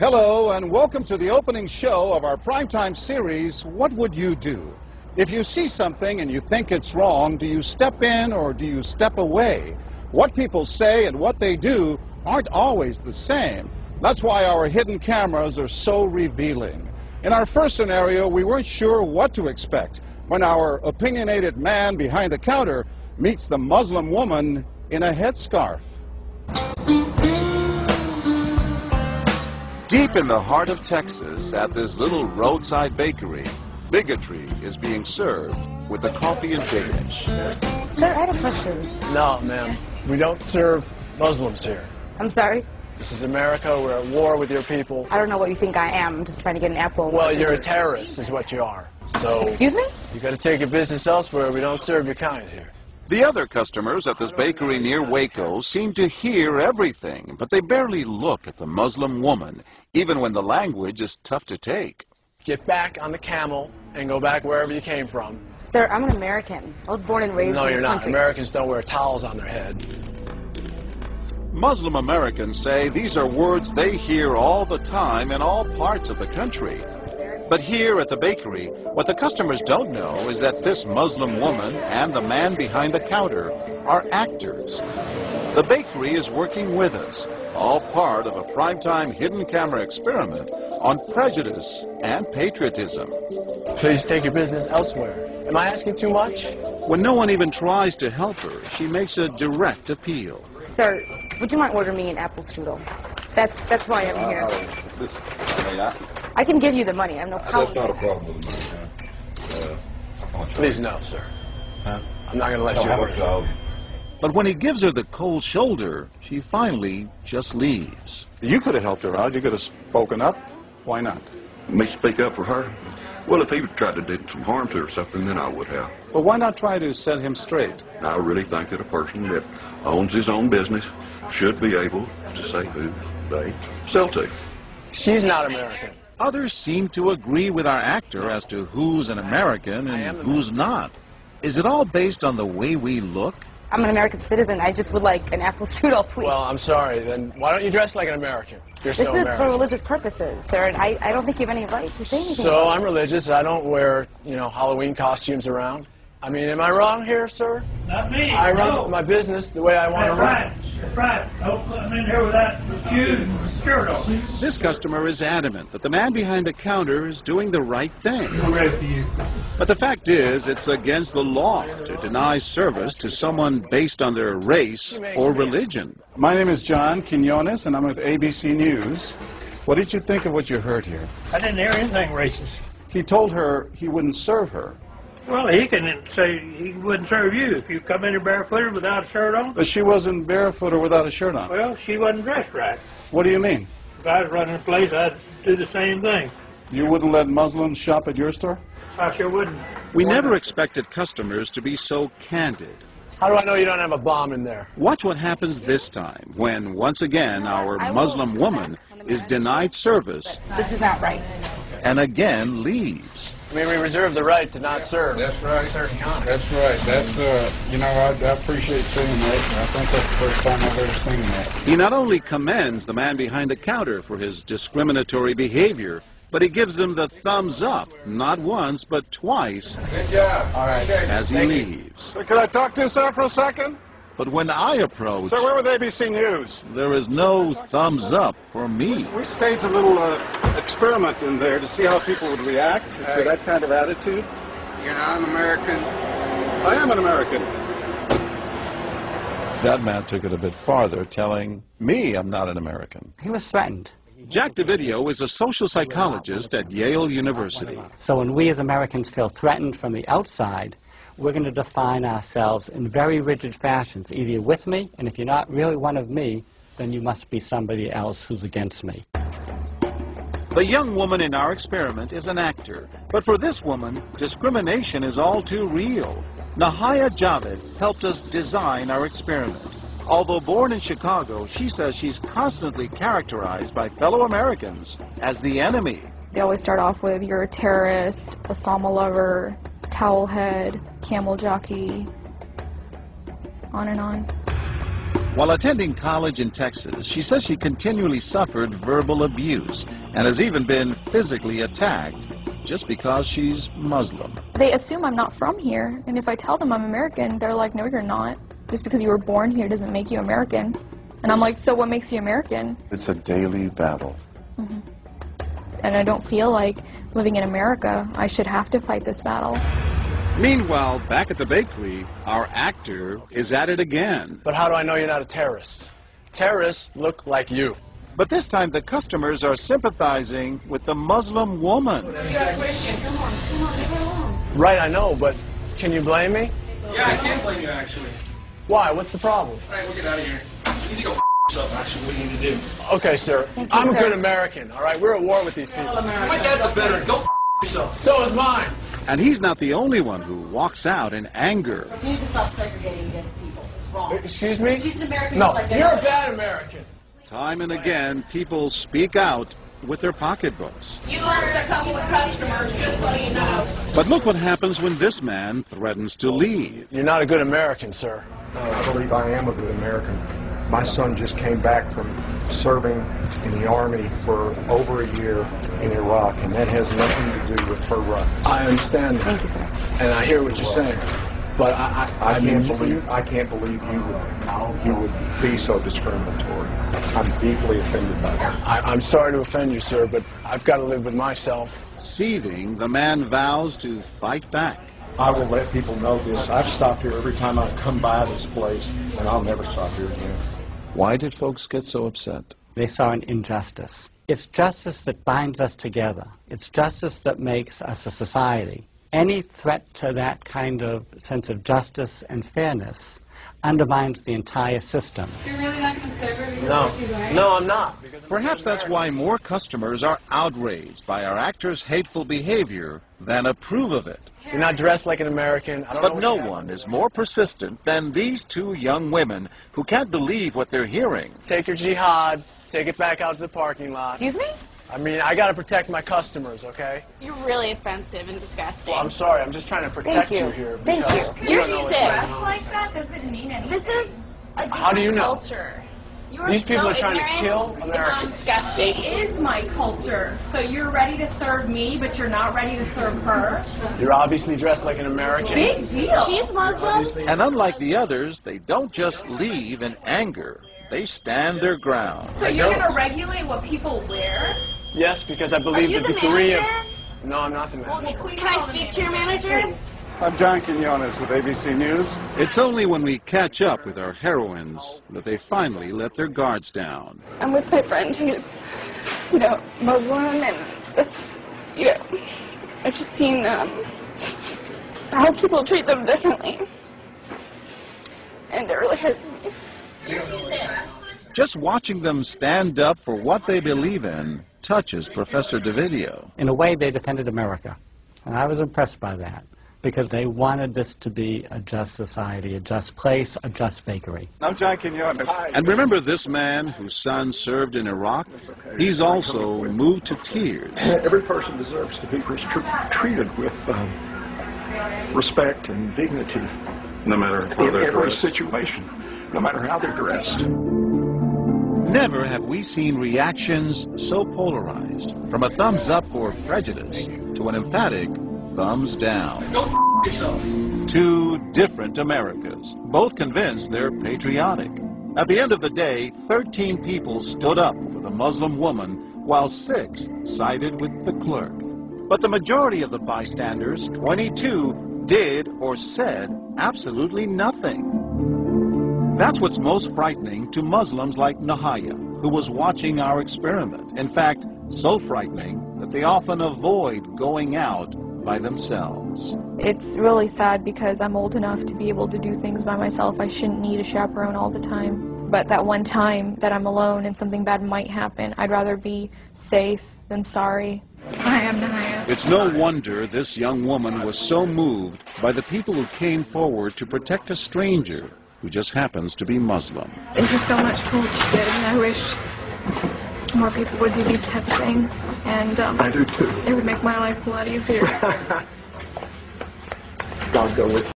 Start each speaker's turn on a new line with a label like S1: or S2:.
S1: Hello and welcome to the opening show of our primetime series, What Would You Do? If you see something and you think it's wrong, do you step in or do you step away? What people say and what they do aren't always the same. That's why our hidden cameras are so revealing. In our first scenario, we weren't sure what to expect when our opinionated man behind the counter meets the Muslim woman in a headscarf. Deep in the heart of Texas, at this little roadside bakery, bigotry is being served with the coffee and bacon.
S2: Sir, I had a question.
S3: No, ma'am. We don't serve Muslims here.
S2: I'm sorry?
S3: This is America. We're at war with your people.
S2: I don't know what you think I am. I'm just trying to get an apple.
S3: Well, you're a terrorist is what you are. So...
S2: Excuse me?
S3: You got to take your business elsewhere. We don't serve your kind here.
S1: The other customers at this bakery near Waco seem to hear everything, but they barely look at the Muslim woman, even when the language is tough to take.
S3: Get back on the camel and go back wherever you came from.
S2: Sir, I'm an American. I was born and raised in this country.
S3: No, you're not. Americans don't wear towels on their head.
S1: Muslim Americans say these are words they hear all the time in all parts of the country. But here at the bakery, what the customers don't know is that this Muslim woman and the man behind the counter are actors. The bakery is working with us, all part of a primetime hidden camera experiment on prejudice and patriotism.
S3: Please take your business elsewhere. Am I asking too much?
S1: When no one even tries to help her, she makes a direct appeal.
S2: Sir, would you mind ordering me an apple strudel? That's why I'm here. I can give you the money. I have no problem.
S4: That's not a problem with the money.
S3: Please, no, sir.
S4: Huh?
S3: I'm not going to let you order it.
S1: But when he gives her the cold shoulder, she finally just leaves. You could have helped her out. You could have spoken up. Why not?
S4: Me speak up for her? Well, if he would try to do some harm to her or something, then I would have.
S1: But why not try to set him straight?
S4: I really think that a person that owns his own business should be able to say who they sell to.
S3: She's not American.
S1: Others seem to agree with our actor as to who's an American and who's not. Is it all based on the way we look?
S2: I'm an American citizen. I just would like an apple strudel, please.
S3: Well, I'm sorry. Then why don't you dress like an American? You're
S2: this
S3: so
S2: is
S3: American.
S2: for religious purposes, sir, and I don't think you have any right to say anything.
S3: So I'm religious. I don't wear, Halloween costumes around. I mean, am I wrong here, sir?
S5: Not me.
S3: I run my business the way I want to run.
S5: That's right. Don't come in here with that shoes and skirt on.
S1: This customer is adamant that the man behind the counter is doing the right thing.
S5: I'm ready for you.
S1: But the fact is, it's against the law to deny service to someone based on their race or religion. My name is John Quinones, and I'm with ABC News. What did you think of what you heard here?
S5: I didn't hear anything racist.
S1: He told her he wouldn't serve her.
S5: Well, he can say he wouldn't serve you if you come in here barefooted without a shirt on.
S1: But she wasn't barefoot or without a shirt on.
S5: Well, she wasn't dressed right.
S1: What do you mean?
S5: If I was running a place, I'd do the same thing.
S1: You wouldn't let Muslims shop at your store?
S5: I sure wouldn't.
S1: We never expected customers to be so candid.
S3: How do I know you don't have a bomb in there?
S1: Watch what happens this time when, once again, our Muslim woman is denied service.
S2: This is not right.
S1: And again leaves.
S3: I mean, we reserve the right to not serve.
S6: That's right.
S3: Certain kind.
S6: That's right. That's, I appreciate seeing that. I think that's the first time I've ever seen that.
S1: He not only commends the man behind the counter for his discriminatory behavior, but he gives him the thumbs up, not once, but twice,
S6: Good job. All right.
S1: as he leaves.
S7: Sir, could I talk to you, sir, for a second?
S1: But when I approach,
S7: Sir, we're with ABC News.
S1: there is no thumbs up for me.
S7: We staged a little experiment in there to see how people would react to that kind of attitude.
S6: You're not an American.
S7: I am an American.
S1: That man took it a bit farther, telling me I'm not an American.
S8: He was threatened.
S1: Jack DeVideo is a social psychologist at Yale University.
S8: So when we as Americans feel threatened from the outside, we're going to define ourselves in very rigid fashions. Either you're with me, and if you're not really one of me, then you must be somebody else who's against me.
S1: The young woman in our experiment is an actor, but for this woman, discrimination is all too real. Nahaya Javed helped us design our experiment. Although born in Chicago, she says she's constantly characterized by fellow Americans as the enemy.
S9: They always start off with, you're a terrorist, Osama lover, towel head, camel jockey, on and on.
S1: While attending college in Texas, she says she continually suffered verbal abuse and has even been physically attacked just because she's Muslim.
S9: They assume I'm not from here, and if I tell them I'm American, they're like, no, you're not. Just because you were born here doesn't make you American. And I'm like, so what makes you American?
S10: It's a daily battle.
S9: Mm-hmm. And I don't feel like living in America, I should have to fight this battle.
S1: Meanwhile, back at the bakery, our actor is at it again.
S3: But how do I know you're not a terrorist? Terrorists look like you.
S1: But this time the customers are sympathizing with the Muslim woman.
S3: Right, I know, but can you blame me?
S11: Yeah, I can't blame you, actually.
S3: Why? What's the problem?
S11: All right, we'll get out of here. You need to go yourself, actually. What do you need to do?
S3: Okay, sir. I'm a good American, all right? We're at war with these people.
S11: My dad's a veteran. Go yourself.
S3: So is mine.
S1: And he's not the only one who walks out in anger.
S12: You need to stop segregating against people. It's wrong.
S3: Excuse me?
S12: She's an American.
S3: No,
S12: just like
S3: you're a bad American.
S1: Time and again, people speak out with their pocketbooks.
S12: You lost a couple of customers, just so you know.
S1: But look what happens when this man threatens to leave.
S3: You're not a good American, sir.
S13: I believe I am a good American. My son just came back from serving in the Army for over a year in Iraq, and that has nothing to do with her rights.
S3: I understand that.
S9: Thank you, sir.
S3: And I hear what you're saying. But I
S13: can't believe you would be so discriminatory. I'm deeply offended by that.
S3: I'm sorry to offend you, sir, but I've got to live with myself.
S1: Seething, the man vows to fight back.
S13: I will let people know this. I've stopped here every time I come by this place, and I'll never stop here again.
S10: Why did folks get so upset?
S8: They saw an injustice. It's justice that binds us together. It's justice that makes us a society. Any threat to that kind of sense of justice and fairness undermines the entire system.
S2: You're really not going to serve her because
S3: No.
S2: of what she's wearing?
S3: No, I'm not.
S1: Perhaps that's why more customers are outraged by our actor's hateful behavior than approve of it.
S3: You're not dressed like an American. I don't
S1: But
S3: know
S1: no one is more persistent than these two young women who can't believe what they're hearing.
S3: Take your jihad, take it back out to the parking lot.
S2: Excuse me?
S3: I mean, I got to protect my customers, okay?
S14: You're really offensive and disgusting.
S3: Well, I'm sorry. I'm just trying to protect you here. Because
S14: You're
S3: don't know
S14: sick.
S3: what's going on.
S2: Like that doesn't mean anything.
S14: This is a
S3: How do you
S14: different
S3: know?
S14: culture. You
S3: These people
S14: so
S3: are trying to
S14: ignorant.
S3: kill Americans.
S14: It's disgusting.
S2: It is my culture. So you're ready to serve me, but you're not ready to serve her?
S3: You're obviously dressed like an American.
S2: Big deal.
S14: She's Muslim.
S1: And unlike the others, they don't just leave in anger. They stand their ground.
S2: So you're going to regulate what people wear?
S3: Yes, because I believe
S14: Are you
S3: the
S14: the
S3: degree of...
S14: manager?
S3: No, I'm not the manager.
S14: Can I speak to your manager?
S7: I'm John Quinones with ABC News.
S1: It's only when we catch up with our heroines that they finally let their guards down.
S15: I'm with my friend who's, Muslim, and it's, I've just seen how people treat them differently, and it really hurts me.
S1: Just watching them stand up for what they believe in touches Professor DeVideo.
S8: In a way, they defended America. And I was impressed by that, because they wanted this to be a just society, a just place, a just bakery.
S7: I'm John Quinones.
S1: And remember this man whose son served in Iraq? He's also moved to tears.
S13: Every person deserves to be treated with respect and dignity.
S4: No matter how
S13: In
S4: they're
S13: every
S4: dressed.
S13: situation, no matter how they're dressed.
S1: Never have we seen reactions so polarized, from a thumbs up for prejudice to an emphatic thumbs down.
S11: Go yourself.
S1: Two different Americas, both convinced they're patriotic. At the end of the day, 13 people stood up for the Muslim woman, while 6 sided with the clerk. But the majority of the bystanders, 22, did or said absolutely nothing. That's what's most frightening to Muslims like Nahaya, who was watching our experiment. In fact, so frightening that they often avoid going out by themselves.
S9: It's really sad because I'm old enough to be able to do things by myself. I shouldn't need a chaperone all the time. But that one time that I'm alone and something bad might happen, I'd rather be safe than sorry. I am Nahaya.
S1: It's no wonder this young woman was so moved by the people who came forward to protect a stranger who just happens to be Muslim.
S9: Thank you so much for what you did, and I wish more people would do these types of things. And
S13: I do too.
S9: It would make my life a lot easier.
S13: God go with you.